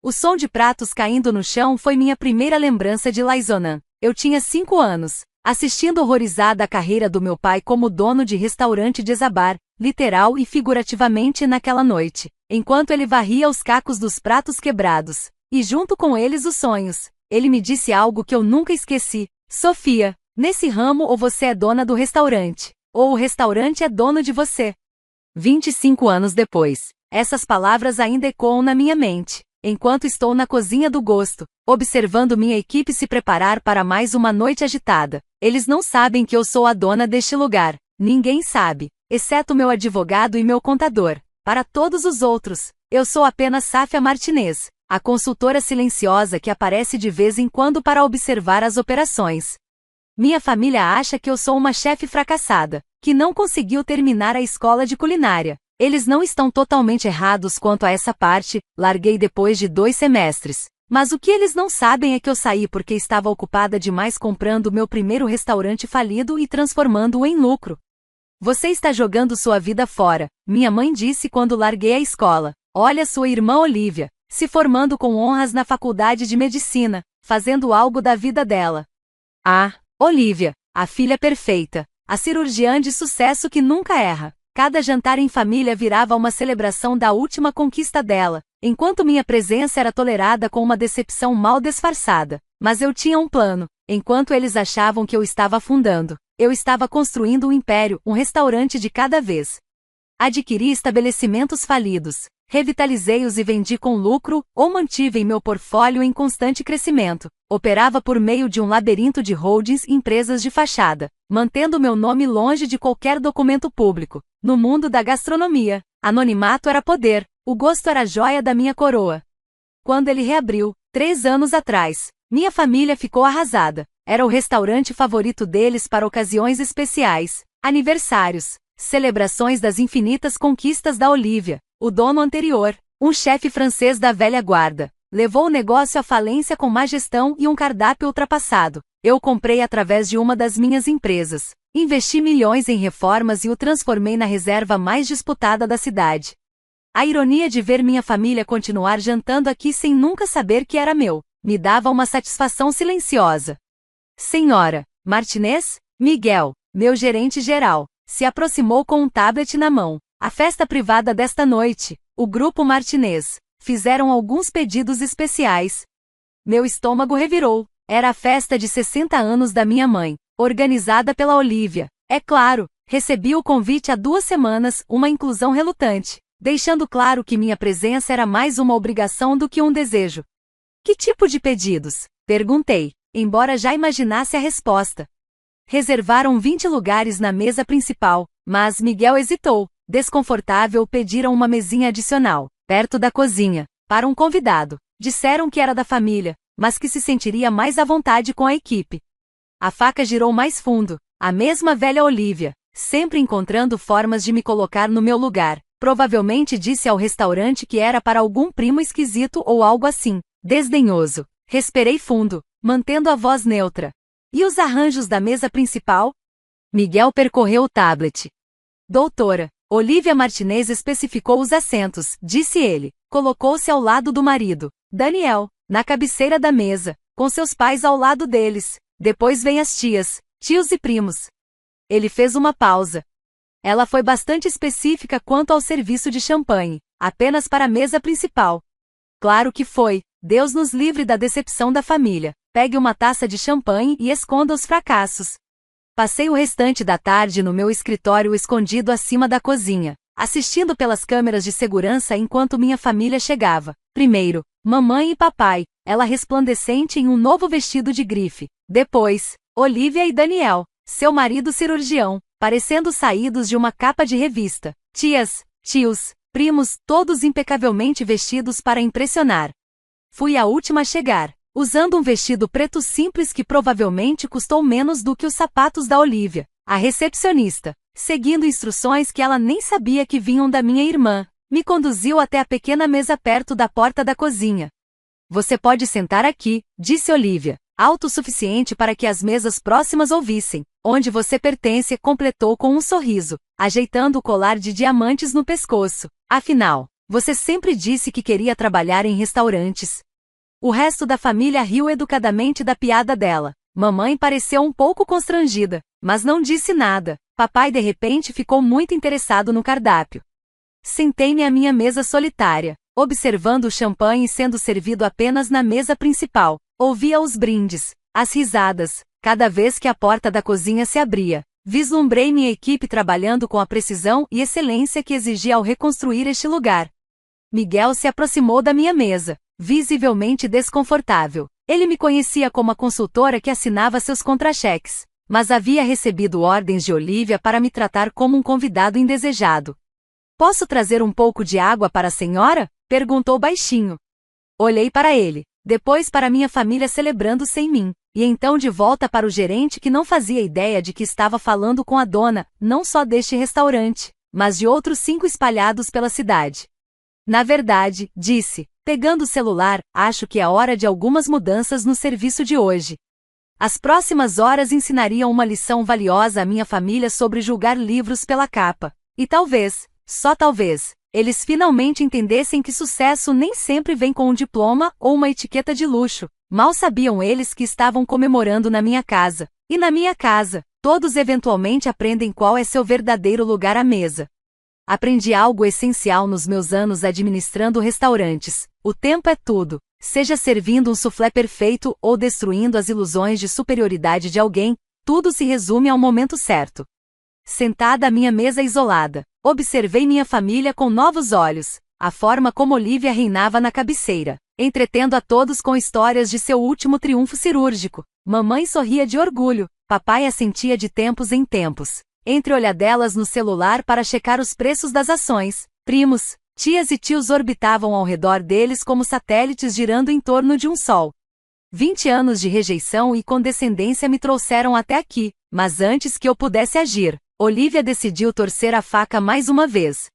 O som de pratos caindo no chão foi minha primeira lembrança de Laisonan. Eu tinha 5 anos, assistindo horrorizada a carreira do meu pai como dono de restaurante desabar, literal e figurativamente naquela noite, enquanto ele varria os cacos dos pratos quebrados, e junto com eles os sonhos. Ele me disse algo que eu nunca esqueci: Sofia, nesse ramo ou você é dona do restaurante, ou o restaurante é dono de você. 25 anos depois, essas palavras ainda ecoam na minha mente, enquanto estou na cozinha do gosto, observando minha equipe se preparar para mais uma noite agitada. Eles não sabem que eu sou a dona deste lugar. Ninguém sabe, exceto meu advogado e meu contador. Para todos os outros, eu sou apenas Safia Martinez, a consultora silenciosa que aparece de vez em quando para observar as operações. Minha família acha que eu sou uma chefe fracassada, que não conseguiu terminar a escola de culinária. Eles não estão totalmente errados quanto a essa parte, larguei depois de 2 semestres. Mas o que eles não sabem é que eu saí porque estava ocupada demais comprando meu primeiro restaurante falido e transformando-o em lucro. Você está jogando sua vida fora, minha mãe disse quando larguei a escola. Olha sua irmã Olivia, se formando com honras na faculdade de medicina, fazendo algo da vida dela. Ah, Olivia, a filha perfeita, a cirurgiã de sucesso que nunca erra. Cada jantar em família virava uma celebração da última conquista dela, enquanto minha presença era tolerada com uma decepção mal disfarçada. Mas eu tinha um plano. Enquanto eles achavam que eu estava afundando, eu estava construindo um império, um restaurante de cada vez. Adquiri estabelecimentos falidos, revitalizei-os e vendi com lucro, ou mantive em meu portfólio em constante crescimento. Operava por meio de um labirinto de holdings e empresas de fachada, mantendo meu nome longe de qualquer documento público. No mundo da gastronomia, anonimato era poder, o gosto era a joia da minha coroa. Quando ele reabriu, 3 anos atrás, minha família ficou arrasada. Era o restaurante favorito deles para ocasiões especiais, aniversários, celebrações das infinitas conquistas da Olivia. O dono anterior, um chefe francês da velha guarda, levou o negócio à falência com má gestão e um cardápio ultrapassado. Eu comprei através de uma das minhas empresas, investi milhões em reformas e o transformei na reserva mais disputada da cidade. A ironia de ver minha família continuar jantando aqui sem nunca saber que era meu, me dava uma satisfação silenciosa. Senhora Martinez, Miguel, meu gerente geral, se aproximou com um tablet na mão. A festa privada desta noite, o grupo Martinez, fizeram alguns pedidos especiais. Meu estômago revirou. Era a festa de 60 anos da minha mãe, organizada pela Olivia. É claro, recebi o convite há 2 semanas, uma inclusão relutante, deixando claro que minha presença era mais uma obrigação do que um desejo. Que tipo de pedidos? Perguntei, embora já imaginasse a resposta. Reservaram 20 lugares na mesa principal, mas Miguel hesitou. Desconfortável, pediram uma mesinha adicional, perto da cozinha, para um convidado. Disseram que era da família, mas que se sentiria mais à vontade com a equipe. A faca girou mais fundo. A mesma velha Olivia, sempre encontrando formas de me colocar no meu lugar. Provavelmente disse ao restaurante que era para algum primo esquisito ou algo assim. Desdenhoso. Respirei fundo, mantendo a voz neutra. E os arranjos da mesa principal? Miguel percorreu o tablet. Doutora Olivia Martinez especificou os assentos, disse ele. Colocou-se ao lado do marido, Daniel, na cabeceira da mesa, com seus pais ao lado deles. Depois vem as tias, tios e primos. Ele fez uma pausa. Ela foi bastante específica quanto ao serviço de champanhe, apenas para a mesa principal. Claro que foi. Deus nos livre da decepção da família. Pegue uma taça de champanhe e esconda os fracassos. Passei o restante da tarde no meu escritório escondido acima da cozinha, assistindo pelas câmeras de segurança enquanto minha família chegava. Primeiro, mamãe e papai, ela resplandecente em um novo vestido de grife. Depois, Olivia e Daniel, seu marido cirurgião, parecendo saídos de uma capa de revista. Tias, tios, primos, todos impecavelmente vestidos para impressionar. Fui a última a chegar, usando um vestido preto simples que provavelmente custou menos do que os sapatos da Olivia. A recepcionista, seguindo instruções que ela nem sabia que vinham da minha irmã, me conduziu até a pequena mesa perto da porta da cozinha. Você pode sentar aqui, disse Olivia, alto o suficiente para que as mesas próximas ouvissem. Onde você pertence, completou com um sorriso, ajeitando o colar de diamantes no pescoço. Afinal, Você sempre disse que queria trabalhar em restaurantes. O resto da família riu educadamente da piada dela. Mamãe pareceu um pouco constrangida, mas não disse nada. Papai de repente ficou muito interessado no cardápio. Sentei-me à minha mesa solitária, observando o champanhe sendo servido apenas na mesa principal. Ouvia os brindes, as risadas, cada vez que a porta da cozinha se abria. Vislumbrei minha equipe trabalhando com a precisão e excelência que exigia ao reconstruir este lugar. Miguel se aproximou da minha mesa, visivelmente desconfortável. Ele me conhecia como a consultora que assinava seus contra-cheques, mas havia recebido ordens de Olivia para me tratar como um convidado indesejado. Posso trazer um pouco de água para a senhora? Perguntou baixinho. Olhei para ele, depois para minha família celebrando sem mim, e então de volta para o gerente que não fazia ideia de que estava falando com a dona, não só deste restaurante, mas de outros 5 espalhados pela cidade. Na verdade, disse, pegando o celular, acho que é hora de algumas mudanças no serviço de hoje. As próximas horas ensinariam uma lição valiosa à minha família sobre julgar livros pela capa. E talvez, só talvez, eles finalmente entendessem que sucesso nem sempre vem com um diploma ou uma etiqueta de luxo. Mal sabiam eles que estavam comemorando na minha casa. E na minha casa, todos eventualmente aprendem qual é seu verdadeiro lugar à mesa. Aprendi algo essencial nos meus anos administrando restaurantes. O tempo é tudo. Seja servindo um soufflé perfeito ou destruindo as ilusões de superioridade de alguém, tudo se resume ao momento certo. Sentada à minha mesa isolada, observei minha família com novos olhos, a forma como Olivia reinava na cabeceira, entretendo a todos com histórias de seu último triunfo cirúrgico. Mamãe sorria de orgulho, papai assentia de tempos em tempos, entre olhadelas no celular para checar os preços das ações. Primos, tias e tios orbitavam ao redor deles como satélites girando em torno de um sol. 20 anos de rejeição e condescendência me trouxeram até aqui, mas antes que eu pudesse agir, Olivia decidiu torcer a faca mais uma vez.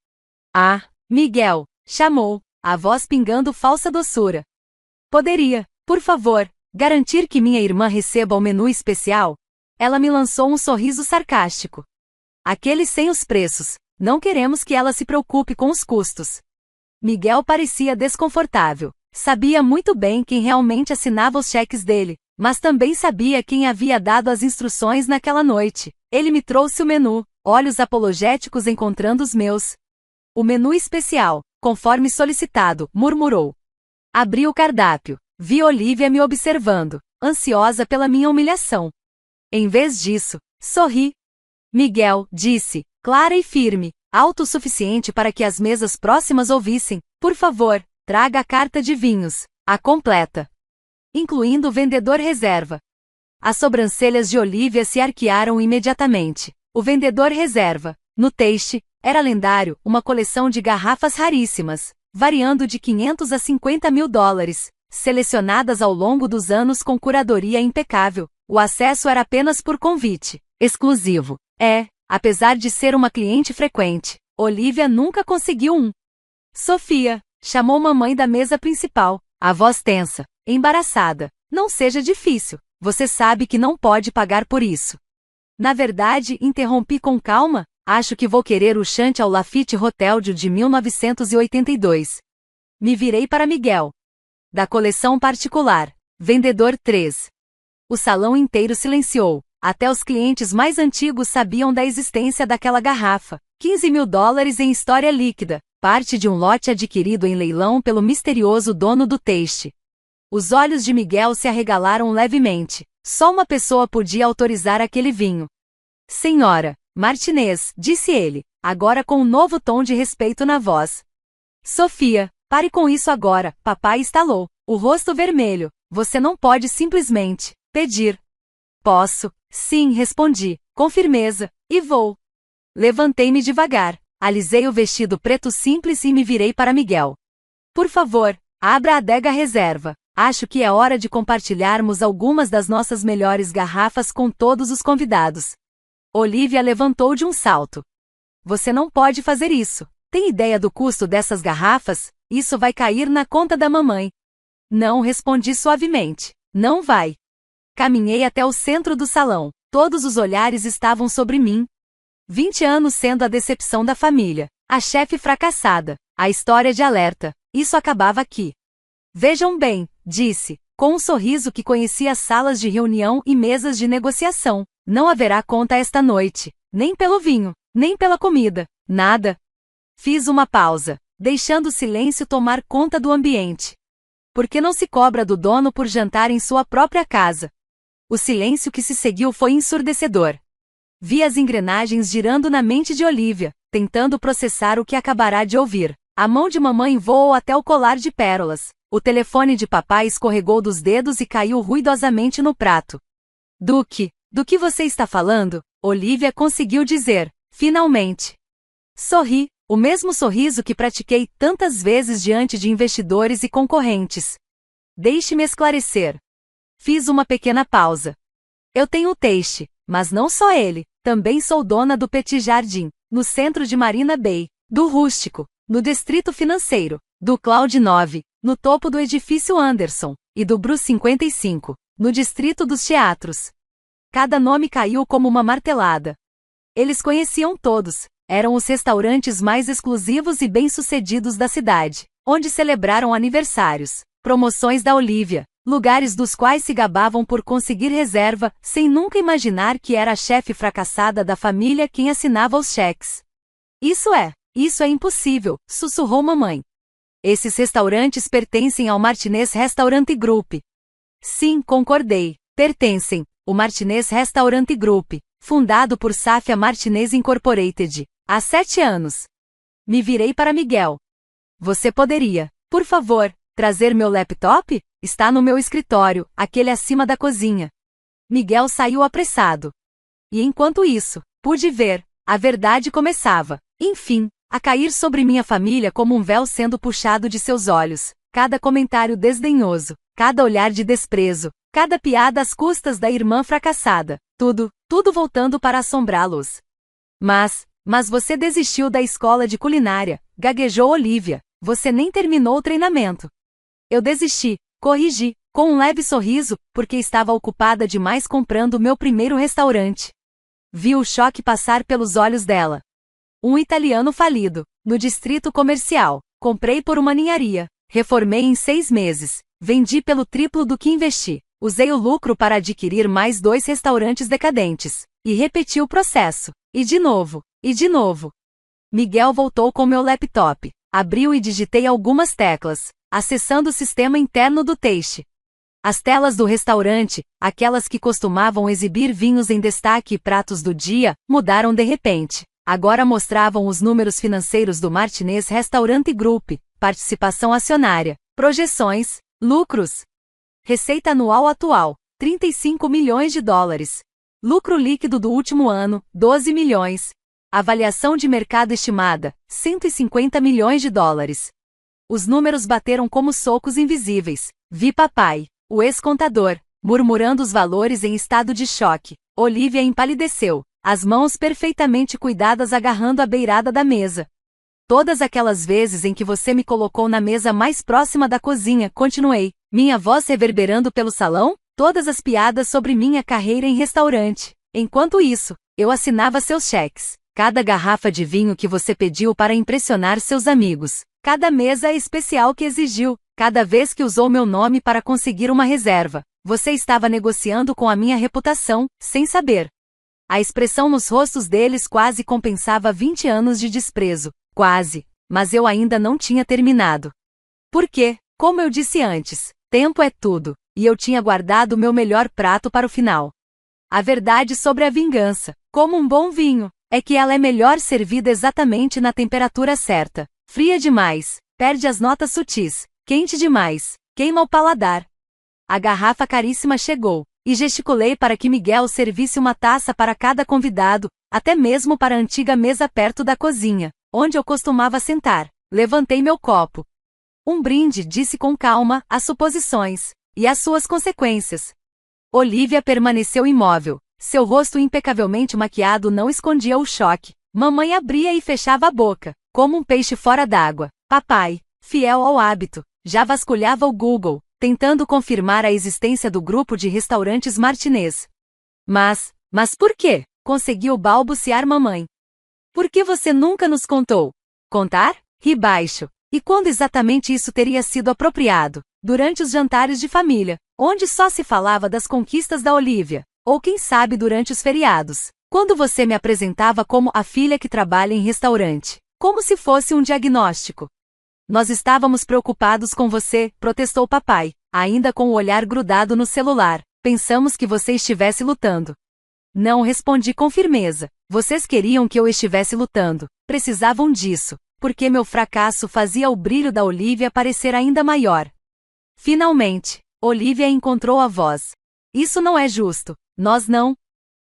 Ah, Miguel, chamou, a voz pingando falsa doçura. Poderia, por favor, garantir que minha irmã receba o menu especial? Ela me lançou um sorriso sarcástico. Aquele sem os preços. Não queremos que ela se preocupe com os custos. Miguel parecia desconfortável. Sabia muito bem quem realmente assinava os cheques dele, mas também sabia quem havia dado as instruções naquela noite. Ele me trouxe o menu, olhos apologéticos encontrando os meus. O menu especial, conforme solicitado, murmurou. Abri o cardápio. Vi Olivia me observando, ansiosa pela minha humilhação. Em vez disso, sorri. Miguel, disse, clara e firme, alto o suficiente para que as mesas próximas ouvissem, por favor, traga a carta de vinhos, a completa. Incluindo o vendedor reserva. As sobrancelhas de Olivia se arquearam imediatamente. O vendedor reserva, no Taste, era lendário, uma coleção de garrafas raríssimas, variando de 500 a 50 mil dólares, selecionadas ao longo dos anos com curadoria impecável. O acesso era apenas por convite, exclusivo. Apesar de ser uma cliente frequente, Olivia nunca conseguiu um. Sofia, chamou mamãe da mesa principal, a voz tensa, embaraçada. Não seja difícil, você sabe que não pode pagar por isso. Na verdade, interrompi com calma, acho que vou querer o Chantal Lafitte Hotel de 1982. Me virei para Miguel. Da coleção particular, vendedor 3. O salão inteiro silenciou. Até os clientes mais antigos sabiam da existência daquela garrafa. 15 mil dólares em história líquida, parte de um lote adquirido em leilão pelo misterioso dono do Taste. Os olhos de Miguel se arregalaram levemente. Só uma pessoa podia autorizar aquele vinho. Senhora Martinez, disse ele, agora com um novo tom de respeito na voz. Sofia, pare com isso agora, papai estalou, o rosto vermelho. Você não pode simplesmente pedir. Posso, sim, respondi, com firmeza, e vou. Levantei-me devagar, alisei o vestido preto simples e me virei para Miguel. Por favor, abra a adega reserva. Acho que é hora de compartilharmos algumas das nossas melhores garrafas com todos os convidados. Olivia levantou de um salto. Você não pode fazer isso. Tem ideia do custo dessas garrafas? Isso vai cair na conta da mamãe. Não, respondi suavemente. Não vai. Caminhei até o centro do salão. Todos os olhares estavam sobre mim. 20 anos sendo a decepção da família. A chefe fracassada. A história de alerta. Isso acabava aqui. Vejam bem, disse, com um sorriso que conhecia salas de reunião e mesas de negociação. Não haverá conta esta noite, nem pelo vinho, nem pela comida, nada. Fiz uma pausa, deixando o silêncio tomar conta do ambiente. Por que não se cobra do dono por jantar em sua própria casa? O silêncio que se seguiu foi ensurdecedor. Vi as engrenagens girando na mente de Olivia, tentando processar o que acabará de ouvir. A mão de mamãe voou até o colar de pérolas. O telefone de papai escorregou dos dedos e caiu ruidosamente no prato. Do que você está falando? Olivia conseguiu dizer, finalmente. Sorri, o mesmo sorriso que pratiquei tantas vezes diante de investidores e concorrentes. Deixe-me esclarecer. Fiz uma pequena pausa. Eu tenho o Teixe, mas não só ele, também sou dona do Petit Jardim, no centro de Marina Bay, do Rústico, no Distrito Financeiro, do Cloud 9, no topo do edifício Anderson, e do Bru 55, no Distrito dos Teatros. Cada nome caiu como uma martelada. Eles conheciam todos, eram os restaurantes mais exclusivos e bem-sucedidos da cidade, onde celebraram aniversários, promoções da Olivia, lugares dos quais se gabavam por conseguir reserva, sem nunca imaginar que era a chefe fracassada da família quem assinava os cheques. Isso é impossível, sussurrou mamãe. Esses restaurantes pertencem ao Martinez Restaurant Group. Sim, concordei, pertencem, o Martinez Restaurant Group, fundado por Safia Martinez Incorporated, há 7 anos. Me virei para Miguel. Você poderia, por favor, trazer meu laptop? Está no meu escritório, aquele acima da cozinha. Miguel saiu apressado. E enquanto isso, pude ver, a verdade começava, enfim, a cair sobre minha família como um véu sendo puxado de seus olhos, cada comentário desdenhoso, cada olhar de desprezo, cada piada às custas da irmã fracassada, tudo voltando para assombrá-los. Mas você desistiu da escola de culinária, gaguejou Olivia, você nem terminou o treinamento. Eu desisti, corrigi, com um leve sorriso, porque estava ocupada demais comprando meu primeiro restaurante. Vi o choque passar pelos olhos dela. Um italiano falido, no distrito comercial, comprei por uma ninharia, reformei em 6 meses, vendi pelo triplo do que investi, usei o lucro para adquirir mais 2 restaurantes decadentes, e repeti o processo, e de novo, e de novo. Miguel voltou com meu laptop, abriu e digitei algumas teclas, acessando o sistema interno do Teixe. As telas do restaurante, aquelas que costumavam exibir vinhos em destaque e pratos do dia, mudaram de repente. Agora mostravam os números financeiros do Martinez Restaurant Group, participação acionária, projeções, lucros. Receita anual atual, 35 milhões de dólares. Lucro líquido do último ano, 12 milhões. Avaliação de mercado estimada, 150 milhões de dólares. Os números bateram como socos invisíveis. Vi papai, o ex-contador, murmurando os valores em estado de choque. Olivia empalideceu, as mãos perfeitamente cuidadas agarrando a beirada da mesa. Todas aquelas vezes em que você me colocou na mesa mais próxima da cozinha, continuei, minha voz reverberando pelo salão, todas as piadas sobre minha carreira em restaurante. Enquanto isso, eu assinava seus cheques, cada garrafa de vinho que você pediu para impressionar seus amigos, cada mesa especial que exigiu, cada vez que usou meu nome para conseguir uma reserva. Você estava negociando com a minha reputação, sem saber. A expressão nos rostos deles quase compensava 20 anos de desprezo. Quase. Mas eu ainda não tinha terminado. Porque, como eu disse antes, tempo é tudo, e eu tinha guardado o meu melhor prato para o final. A verdade sobre a vingança, como um bom vinho, é que ela é melhor servida exatamente na temperatura certa. Fria demais, perde as notas sutis. Quente demais, queima o paladar. A garrafa caríssima chegou, e gesticulei para que Miguel servisse uma taça para cada convidado, até mesmo para a antiga mesa perto da cozinha, onde eu costumava sentar. Levantei meu copo. Um brinde, disse com calma, às suposições, e às suas consequências. Olivia permaneceu imóvel, seu rosto impecavelmente maquiado não escondia o choque. Mamãe abria e fechava a boca, como um peixe fora d'água. Papai, fiel ao hábito, já vasculhava o Google, tentando confirmar a existência do grupo de restaurantes Martinez. Mas por quê? Conseguiu balbuciar mamãe. Por que você nunca nos contou? Contar? Ri baixo. E quando exatamente isso teria sido apropriado? Durante os jantares de família, onde só se falava das conquistas da Olivia, ou quem sabe durante os feriados, quando você me apresentava como a filha que trabalha em restaurante, como se fosse um diagnóstico. Nós estávamos preocupados com você, protestou papai, ainda com o olhar grudado no celular. Pensamos que você estivesse lutando. Não, respondi com firmeza. Vocês queriam que eu estivesse lutando. Precisavam disso, porque meu fracasso fazia o brilho da Olivia parecer ainda maior. Finalmente, Olivia encontrou a voz. Isso não é justo. Nós não.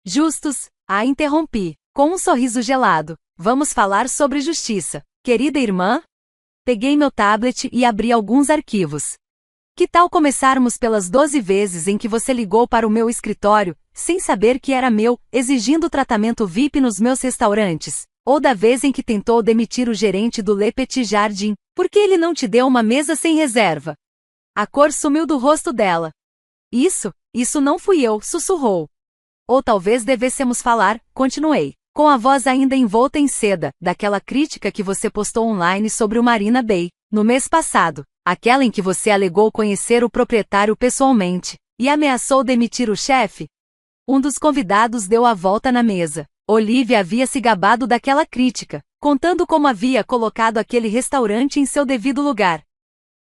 Justos, a interrompi, com um sorriso gelado. Vamos falar sobre justiça, querida irmã? Peguei meu tablet e abri alguns arquivos. Que tal começarmos pelas 12 vezes em que você ligou para o meu escritório, sem saber que era meu, exigindo tratamento VIP nos meus restaurantes? Ou da vez em que tentou demitir o gerente do Le Petit Jardin, porque ele não te deu uma mesa sem reserva? A cor sumiu do rosto dela. Isso não fui eu, sussurrou. Ou talvez devêssemos falar, continuei, com a voz ainda envolta em seda, daquela crítica que você postou online sobre o Marina Bay, no mês passado, aquela em que você alegou conhecer o proprietário pessoalmente, e ameaçou demitir o chefe? Um dos convidados deu a volta na mesa. Olivia havia se gabado daquela crítica, contando como havia colocado aquele restaurante em seu devido lugar.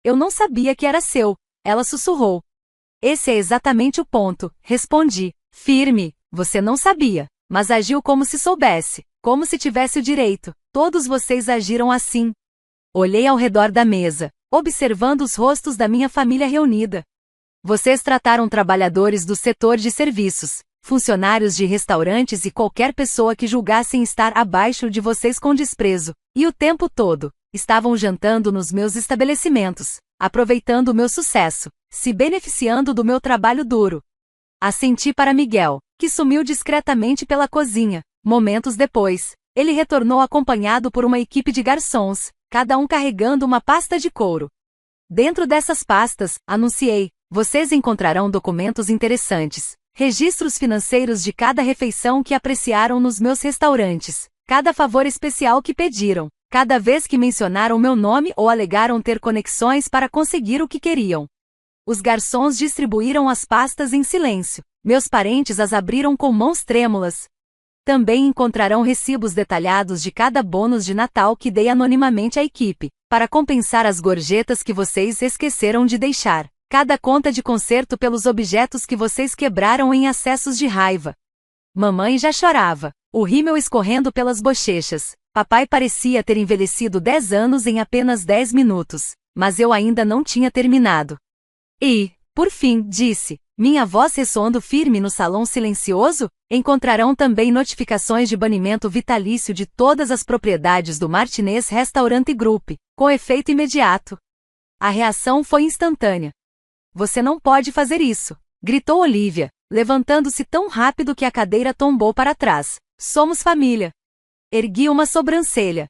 Eu não sabia que era seu, ela sussurrou. Esse é exatamente o ponto, respondi, firme, você não sabia, mas agiu como se soubesse, como se tivesse o direito, todos vocês agiram assim. Olhei ao redor da mesa, observando os rostos da minha família reunida. Vocês trataram trabalhadores do setor de serviços, funcionários de restaurantes e qualquer pessoa que julgassem estar abaixo de vocês com desprezo, e o tempo todo, estavam jantando nos meus estabelecimentos, aproveitando o meu sucesso, se beneficiando do meu trabalho duro. Assenti para Miguel, que sumiu discretamente pela cozinha. Momentos depois, ele retornou acompanhado por uma equipe de garçons, cada um carregando uma pasta de couro. Dentro dessas pastas, anunciei, vocês encontrarão documentos interessantes, registros financeiros de cada refeição que apreciaram nos meus restaurantes, cada favor especial que pediram, cada vez que mencionaram meu nome ou alegaram ter conexões para conseguir o que queriam. Os garçons distribuíram as pastas em silêncio. Meus parentes as abriram com mãos trêmulas. Também encontrarão recibos detalhados de cada bônus de Natal que dei anonimamente à equipe, para compensar as gorjetas que vocês esqueceram de deixar. Cada conta de conserto pelos objetos que vocês quebraram em acessos de raiva. Mamãe já chorava, o rímel escorrendo pelas bochechas. Papai parecia ter envelhecido 10 anos em apenas 10 minutos, mas eu ainda não tinha terminado. E, por fim, disse, minha voz ressoando firme no salão silencioso, encontrarão também notificações de banimento vitalício de todas as propriedades do Martinez Restaurant Group, com efeito imediato. A reação foi instantânea. Você não pode fazer isso, gritou Olivia, levantando-se tão rápido que a cadeira tombou para trás. Somos família. Ergui uma sobrancelha.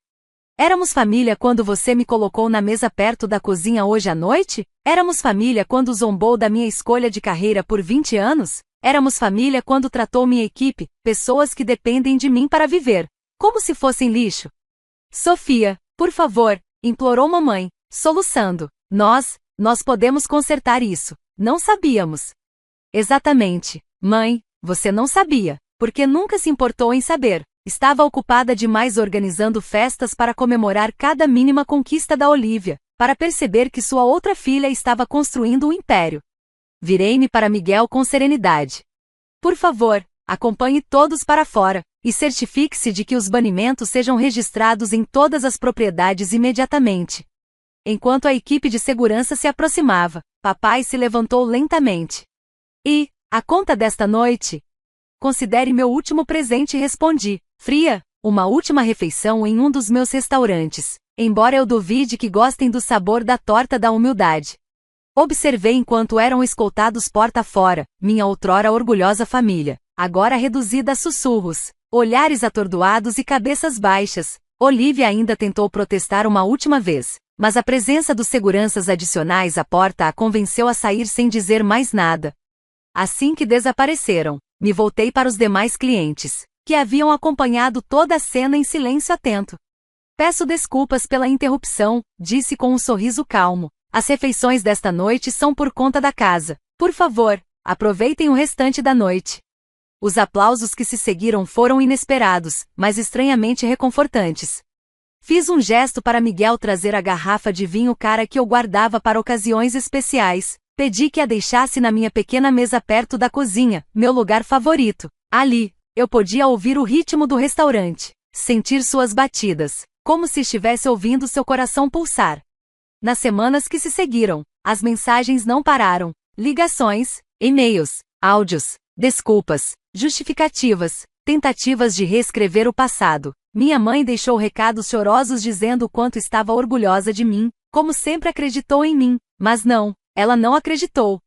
Éramos família quando você me colocou na mesa perto da cozinha hoje à noite? Éramos família quando zombou da minha escolha de carreira por 20 anos? Éramos família quando tratou minha equipe, pessoas que dependem de mim para viver, como se fossem lixo? Sofia, por favor, implorou mamãe, soluçando. Nós podemos consertar isso. Não sabíamos. Exatamente, mãe, você não sabia, porque nunca se importou em saber. Estava ocupada demais organizando festas para comemorar cada mínima conquista da Olivia, para perceber que sua outra filha estava construindo um império. Virei-me para Miguel com serenidade. Por favor, acompanhe todos para fora, e certifique-se de que os banimentos sejam registrados em todas as propriedades imediatamente. Enquanto a equipe de segurança se aproximava, papai se levantou lentamente. E, a conta desta noite? Considere meu último presente, respondi. Fria, uma última refeição em um dos meus restaurantes, embora eu duvide que gostem do sabor da torta da humildade. Observei enquanto eram escoltados porta fora, minha outrora orgulhosa família, agora reduzida a sussurros, olhares atordoados e cabeças baixas. Olivia ainda tentou protestar uma última vez, mas a presença dos seguranças adicionais à porta a convenceu a sair sem dizer mais nada. Assim que desapareceram, me voltei para os demais clientes, que haviam acompanhado toda a cena em silêncio atento. Peço desculpas pela interrupção, disse com um sorriso calmo. As refeições desta noite são por conta da casa. Por favor, aproveitem o restante da noite. Os aplausos que se seguiram foram inesperados, mas estranhamente reconfortantes. Fiz um gesto para Miguel trazer a garrafa de vinho cara que eu guardava para ocasiões especiais. Pedi que a deixasse na minha pequena mesa perto da cozinha, meu lugar favorito. Ali, eu podia ouvir o ritmo do restaurante, sentir suas batidas, como se estivesse ouvindo seu coração pulsar. Nas semanas que se seguiram, as mensagens não pararam. Ligações, e-mails, áudios, desculpas, justificativas, tentativas de reescrever o passado. Minha mãe deixou recados chorosos dizendo o quanto estava orgulhosa de mim, como sempre acreditou em mim, mas não, ela não acreditou.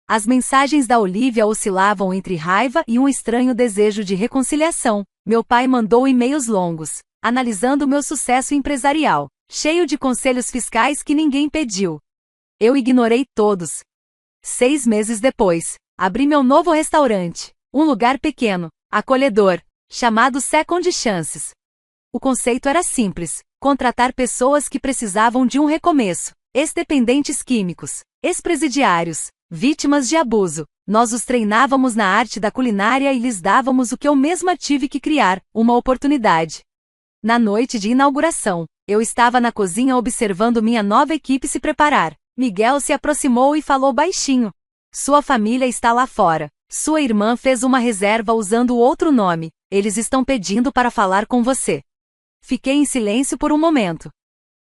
As mensagens da Olivia oscilavam entre raiva e um estranho desejo de reconciliação. Meu pai mandou e-mails longos, analisando meu sucesso empresarial, cheio de conselhos fiscais que ninguém pediu. Eu ignorei todos. 6 meses depois, abri meu novo restaurante, um lugar pequeno, acolhedor, chamado Second Chances. O conceito era simples: contratar pessoas que precisavam de um recomeço, ex-dependentes químicos, ex-presidiários, vítimas de abuso. Nós os treinávamos na arte da culinária e lhes dávamos o que eu mesma tive que criar, uma oportunidade. Na noite de inauguração, eu estava na cozinha observando minha nova equipe se preparar. Miguel se aproximou e falou baixinho. Sua família está lá fora. Sua irmã fez uma reserva usando outro nome. Eles estão pedindo para falar com você. Fiquei em silêncio por um momento.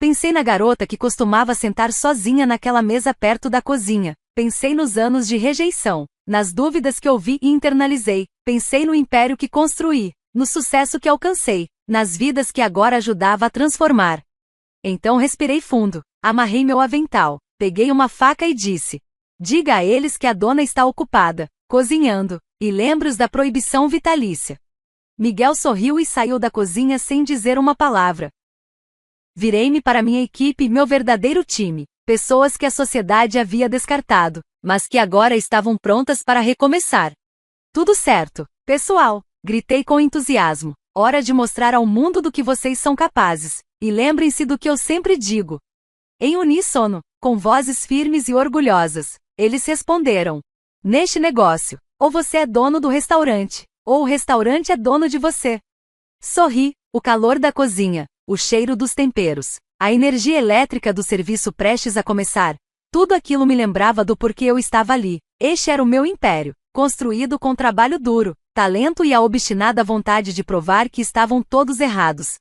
Pensei na garota que costumava sentar sozinha naquela mesa perto da cozinha. Pensei nos anos de rejeição, nas dúvidas que ouvi e internalizei. Pensei no império que construí, no sucesso que alcancei, nas vidas que agora ajudava a transformar. Então respirei fundo, amarrei meu avental, peguei uma faca e disse: diga a eles que a dona está ocupada, cozinhando, e lembre-os da proibição vitalícia. Miguel sorriu e saiu da cozinha sem dizer uma palavra. Virei-me para minha equipe, meu verdadeiro time, pessoas que a sociedade havia descartado, mas que agora estavam prontas para recomeçar. Tudo certo, pessoal, gritei com entusiasmo. Hora de mostrar ao mundo do que vocês são capazes, e lembrem-se do que eu sempre digo. Em uníssono, com vozes firmes e orgulhosas, eles responderam: neste negócio, ou você é dono do restaurante, ou o restaurante é dono de você. Sorri, o calor da cozinha, o cheiro dos temperos, a energia elétrica do serviço prestes a começar. Tudo aquilo me lembrava do porquê eu estava ali. Este era o meu império, construído com trabalho duro, talento e a obstinada vontade de provar que estavam todos errados.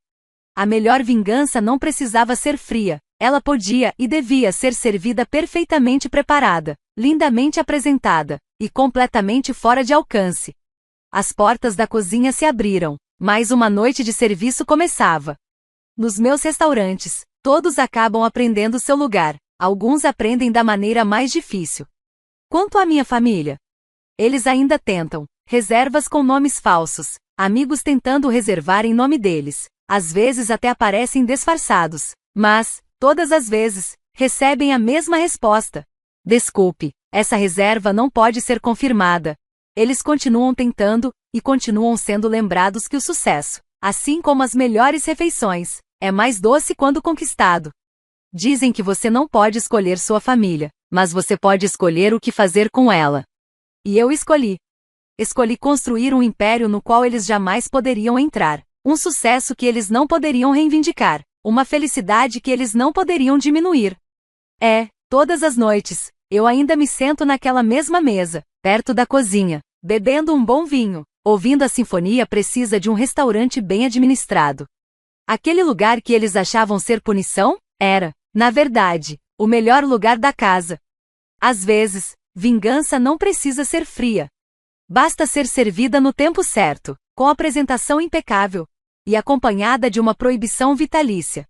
A melhor vingança não precisava ser fria, ela podia e devia ser servida perfeitamente preparada, lindamente apresentada, e completamente fora de alcance. As portas da cozinha se abriram, mais uma noite de serviço começava. Nos meus restaurantes, todos acabam aprendendo seu lugar, alguns aprendem da maneira mais difícil. Quanto à minha família, eles ainda tentam, reservas com nomes falsos, amigos tentando reservar em nome deles, às vezes até aparecem disfarçados, mas, todas as vezes, recebem a mesma resposta: desculpe, essa reserva não pode ser confirmada. Eles continuam tentando, e continuam sendo lembrados que o sucesso, assim como as melhores refeições, é mais doce quando conquistado. Dizem que você não pode escolher sua família, mas você pode escolher o que fazer com ela. E eu escolhi. Escolhi construir um império no qual eles jamais poderiam entrar, um sucesso que eles não poderiam reivindicar, uma felicidade que eles não poderiam diminuir. Todas as noites, eu ainda me sento naquela mesma mesa, perto da cozinha, bebendo um bom vinho, ouvindo a sinfonia precisa de um restaurante bem administrado. Aquele lugar que eles achavam ser punição, era, na verdade, o melhor lugar da casa. Às vezes, vingança não precisa ser fria. Basta ser servida no tempo certo, com apresentação impecável, e acompanhada de uma proibição vitalícia.